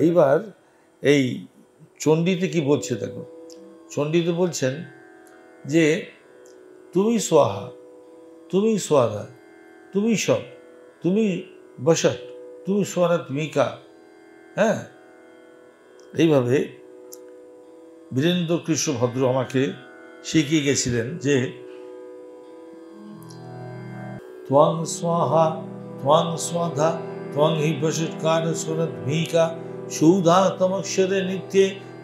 এইবার এই চণ্ডীতে কি বলছে দেখো, চণ্ডীতে বলছেন যে তুমি স্বাহা, তুমি স্বাধা, তুমি সব, তুমি বসত, তুমি স্বরাত্মিকা। হ্যাঁ, এইভাবে বীরেন্দ্র কৃষ্ণ ভদ্র আমাকে শিখিয়ে গেছিলেন যে ত্বং স্বাহা ত্বং স্বাধা ত্বং হি বসৎকার স্বরাত্মিকা সুধা তমক্ষরে নিত্যে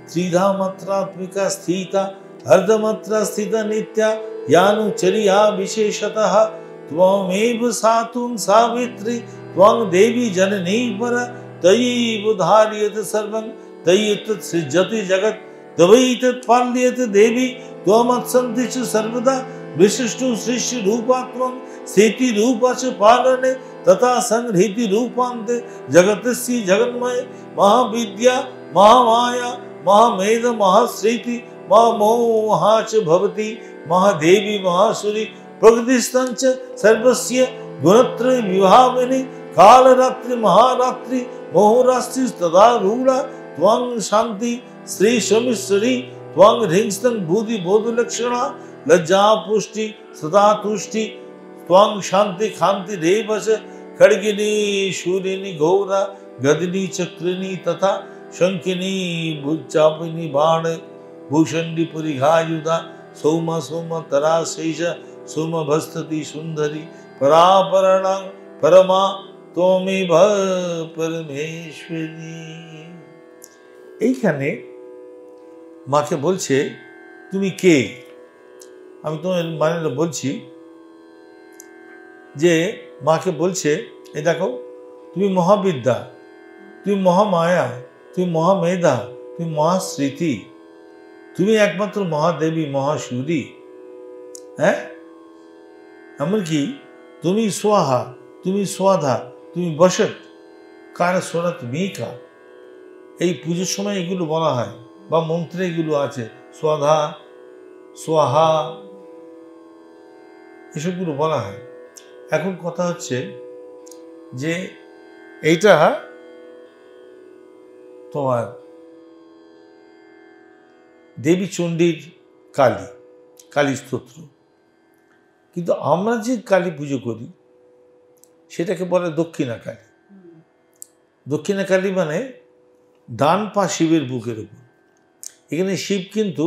ত্রিধা মাত্রাত্মিকা স্থিতা अर्धमात्रा स्थिता नित्या यानुचर्या विशेषतः त्वमेव सातुं सावित्री त्वं देवी जननी पर तयैव धार्यते सर्वं तयैतत् सृज्यते जगत् तवैतत् पाल्यते देवी त्वमत्सन्ति च सर्वदा विशिष्टो सृष्टि रूपा त्वं स्थिति रूपा च पालने तथा संहृति रूपान्ते जगतस्य जगन्मय महाविद्या महामाया महामेध महाश्रीति महामोहा च भवति महादेवी महासुरी प्रकृतिस्तंच सर्वस्य गुणत्रय विभाविनी कालरात्रि महारात्रि मोहरात्रि तदा रूढ़ा त्वं शांति श्री सोमेश्वरी त्वं ह्रींस्तन बुद्धि बोध लक्षणा लज्जा पुष्टि सदा तुष्टि त्वं शांति खांति रेवस खड्गिनी शूलिनी घोरा गदिनी चक्रिनी तथा शंकिनी भुजापिनी बाण भूषण्डी परिघायुधा सौमा सौमा तरा शेष सोम भस्तति सुंदरी परापरणा परमा त्वमेव परमेश्वरी। এইখানে মাকে বলছে তুমি কে, আমি তোমার মানে বলছি যে মাকে বলছে এই দেখো তুমি মহাবিদ্যা, তুমি মহামায়া, তুমি মহামেধা, তুমি মহাস্মৃতি, তুমি একমাত্র মহাদেবী মহাসুরী। হ্যাঁ, এমনকি তুমি স্বাহা, তুমি স্বাধা, তুমি বসত কার স্বরাত্মিকা। এই পুজোর সময় এগুলো বলা হয় বা মন্ত্রে এগুলো আছে, স্বাধা স্বাহা এসবগুলো বলা হয়। এখন কথা হচ্ছে যে এইটা তোমার দেবী চণ্ডীর কালী, কালী স্তোত্র, কিন্তু আমরা যে কালী পুজো করি সেটাকে বলে দক্ষিণা কালী। দক্ষিণা কালী মানে ডান পা শিবের বুকের উপর। এখানে শিব কিন্তু,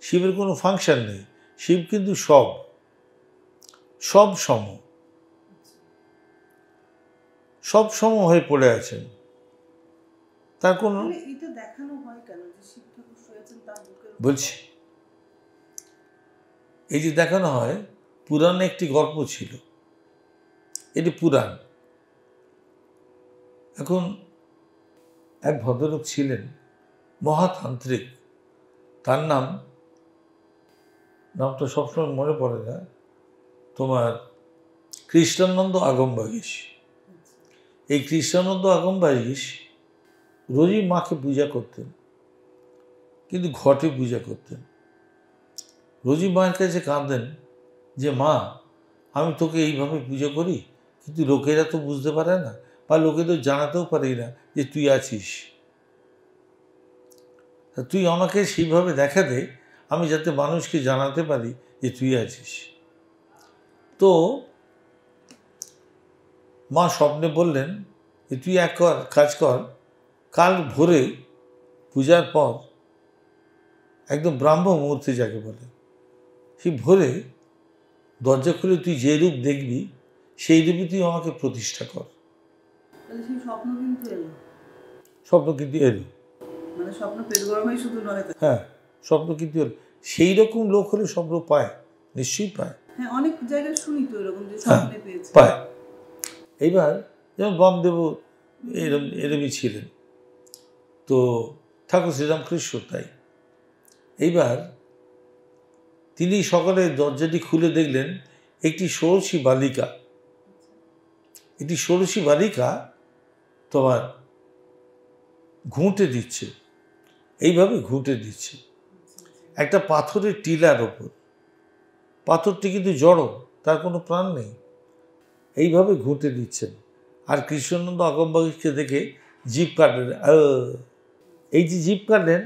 শিবের কোনো ফাংশন নেই, শিব কিন্তু সব সম, সব সম হয়ে পড়ে আছেন, তার কোনো বলছি এই যে দেখানো হয়, পুরাণে একটি গল্প ছিল, এটি পুরাণ। এখন এক ভদ্রলোক ছিলেন মহাতান্ত্রিক, তার নামটা সবসময় মনে পড়ে না, তোমার কৃষ্ণানন্দ আগমবাগীশ। এই কৃষ্ণানন্দ আগমবাগীশ রোজই মাকে পূজা করতেন, কিন্তু ঘটে পূজা করতেন। রোজই মায়ের কাছে কাঁদেন যে মা, আমি তোকে এইভাবে পুজো করি, কিন্তু লোকেরা তো বুঝতে পারে না, বা লোকেদের জানাতেও পারি না যে তুই আছিস, তুই আমাকে সেইভাবে দেখা দে, আমি যাতে মানুষকে জানাতে পারি যে তুই আছিস। তো মা স্বপ্নে বললেন যে তুই এক কাজ কর, কাল ভোরে পূজার পর একদম ব্রাহ্ম মুহূর্তে যাকে বলে, সেই ভোরে দরজা খুলে তুই যে রূপ দেখবি সেই রূপে তুই আমাকে প্রতিষ্ঠা কর। স্বপ্ন কিন্তু এলো, হ্যাঁ স্বপ্ন কিন্তু এলো। সেই রকম লোক হলে স্বপ্ন পায়, নিশ্চয়ই পায়, অনেক জায়গায় শুনি তো এরকম যে পায়। এইবার যেমন বামদেব এরমই ছিলেন, তো ঠাকুর শ্রীরামকৃষ্ণ তাই। এইবার তিনি সকালে দরজাটি খুলে দেখলেন একটি ষোড়শী বালিকা, একটি ষোড়শী বালিকা তোমার ঘুঁটে দিচ্ছে, এইভাবে ঘুঁটে দিচ্ছে একটা পাথরের টিলার ওপর। পাথরটি কিন্তু জড়ো, তার কোনো প্রাণ নেই। এইভাবে ঘুঁটে দিচ্ছেন। আর কৃষ্ণানন্দ আগমবাগীশকে দেখে জিভ কাটলেন। এই যে জিভ কাটলেন,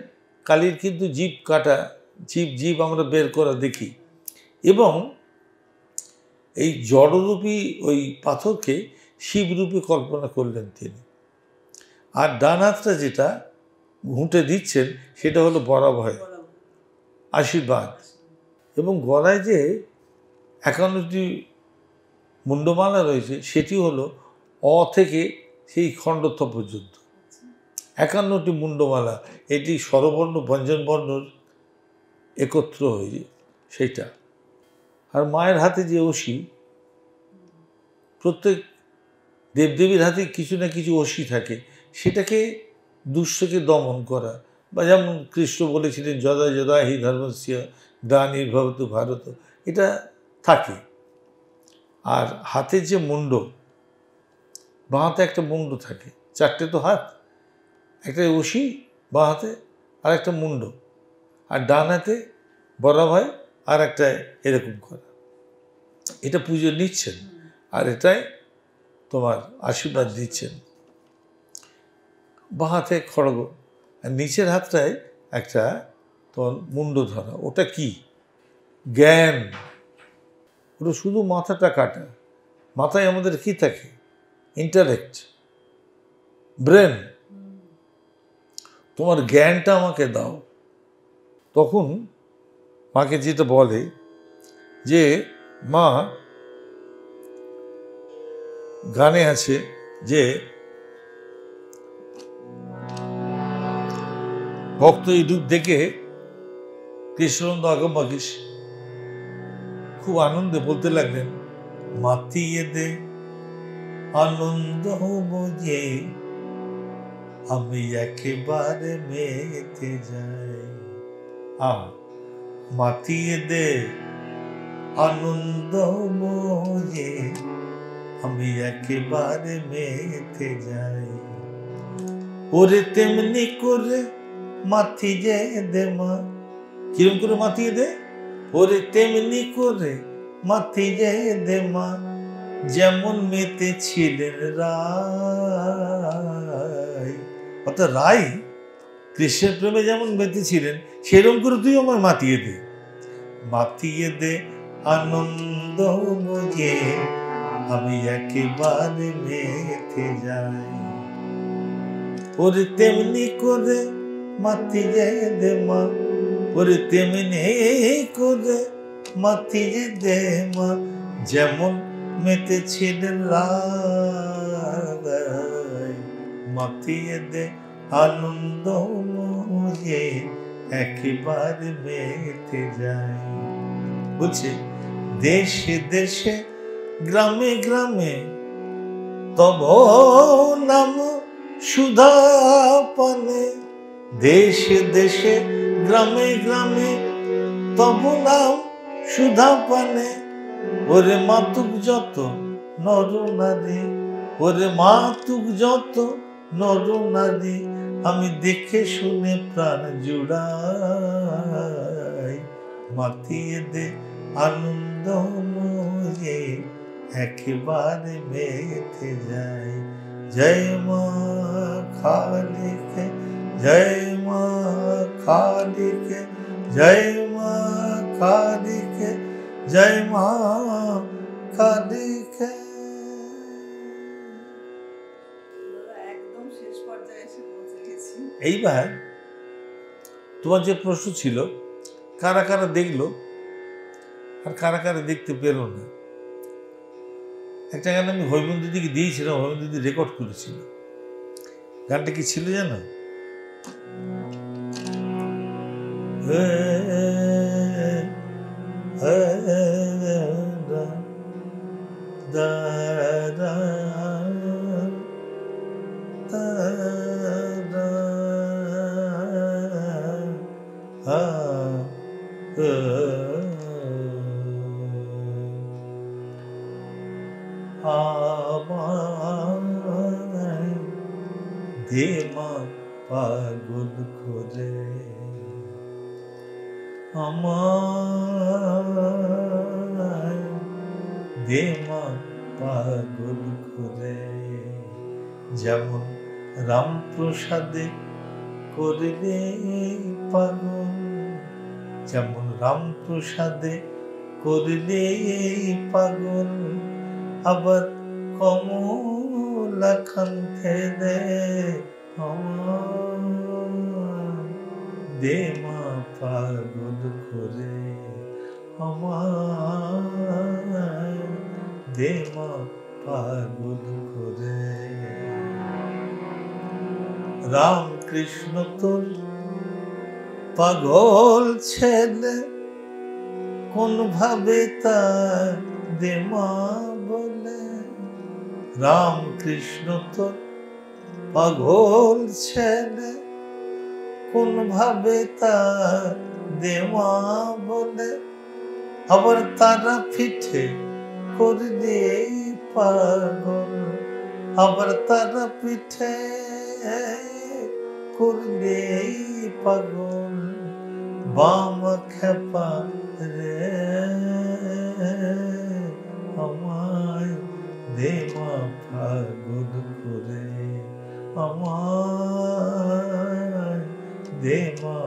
কালীর কিন্তু জিভ কাটা, জিভ আমরা বের করা দেখি। এবং এই জড়রূপী ওই পাথরকে শিবরূপে কল্পনা করলেন তিনি। আর ডান হাতটা যেটা ঘুঁটে দিচ্ছেন সেটা হলো বরাভয়, আশীর্বাদ। এবং গলায় যে 51টি মুন্ডমালা রয়েছে সেটি হলো অ থেকে সেই খণ্ডত্ব পর্যন্ত 51টি মুন্ডমালা। এটি স্বরবর্ণ ব্যঞ্জনবর্ণর একত্র হয়ে সেইটা। আর মায়ের হাতে যে অসি, প্রত্যেক দেবদেবীর হাতে কিছু না কিছু অসি থাকে, সেটাকে দুষ্টকে দমন করা। বা যেমন কৃষ্ণ বলেছিলেন যদা যদা হি ধর্মস্য গ্লানির্ভবতু ভারত, এটা থাকে। আর হাতের যে মুন্ড, বাঁ হাতে একটা মুন্ড থাকে, 4টে তো হাত, একটা অসি বাঁ হাতে, আর একটা মুন্ড, আর ডান হাতে বরাভয়, আর একটা এরকম করা। এটা পুজো নিচ্ছেন, আর এটাই তোমার আশীর্বাদ দিচ্ছেন। বাঁ হাতে খড়গ, আর নিচের হাতটায় একটা তোমার মুন্ড ধরা। ওটা কি? জ্ঞান। ওটা শুধু মাথাটা কাটা। মাথায় আমাদের কি থাকে? Intellect, brain. তোমার জ্ঞানটা আমাকে দাও। তখন মাকে যেটা বলে যে, মা, গানে আছে যে ভক্ত এই রূপ দেখে কৃষ্ণানন্দ আগমবাগীশ খুব আনন্দে বলতে লাগলেন, মাতিয়ে দে আনন্দ বোঝে আমি একেবারে মেতে যাই। মাতিয়ে দে আনন্দ বোঝে আমি একেবারে মেতে যাই। ওরে তেমনি করে মাথিয়ে দে মা। কিরম করে মাতিয়ে দে? ওরে তেমনি করে মাথিয়ে দে মা, যেমন মেতে ছিলেন রাই। অর্থাৎ রাই কৃষ্ণের প্রেমে যেমন মেতে ছিলেন, সেরকম করে তুই আমার মাতিয়ে দে। মাতিয়ে দে আনন্দ বোঝে আমি একেবারে মেতে যাই। ওরে তেমনি করে মাতিয়ে দে মা, ওরে তেমনি করে মাতিয়ে দে মা, যেমন মেতে ছিলেন রাই। মাতিয়ে দে আনন্দ বোঝে একেবারে মেতে যাই। বুঝছি, দেশে দেশে গ্রামে গ্রামে তব নাম সুধা পানে। দেশে দেশে গ্রামে গ্রামে তব নাম সুধা পানে। ওরে মাতুক যত নর নারী, ওরে মাতুক যত নর নারী, আমি দেখে শুনে প্রাণ জুড়াই। মাতিয়ে দে আনন্দ মোরে একেবারে মেতে যাই। জয় মা কালীকে, জয় মা কালীকে, জয় মা কালীকে, জয় মা কালীকে। একদম শেষ পর্যায়ে এসে পৌঁছে গেছি। এইবার তোমার যে প্রশ্ন ছিল কারা কারা দেখলো আর কারা কারা দেখতে পেল না, একটা গান আমি হৈমন্তী দিকে দিয়েছিলাম, হৈমন্তী দিদি রেকর্ড করেছিল। গানটা কি ছিল জানো? দেমা পাগল করে আমার দে মা পাগল করে। যেমন রামপ্রসাদে করলে পাগল, যেমন রামপ্রসাদে করলে পাগল, আবার কমলাকান্তে দে আমার, দে মা পাগল করে আমার, দে মা পাগল করে। রামকৃষ্ণ তোর পাগল ছেলে, কোন ভাবে তা দে মা বলে। রামকৃষ্ণ তোর পাগল ছেলে, কোন ভাবে তা দে মা বলে, আবার তারা পিঠে করলে পাগল, আবার তারা পিঠে করলে পাগল, বাম খেপা রে আমায় দে মা পাগল করে আমায়, দে মা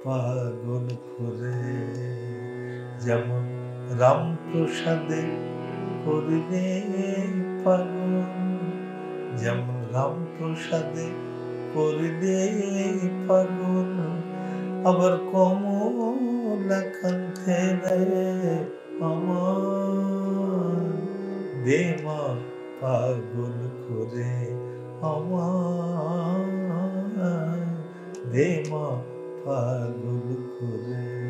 পাগল করে। যেমন রামপ্রসাদে করলে পাগল, যেমন রামপ্রসাদে করলে পাগল, আবার কমলাকান্তে রে আমার, দে মা পাগল করে আমার, দে মা পাগল করে।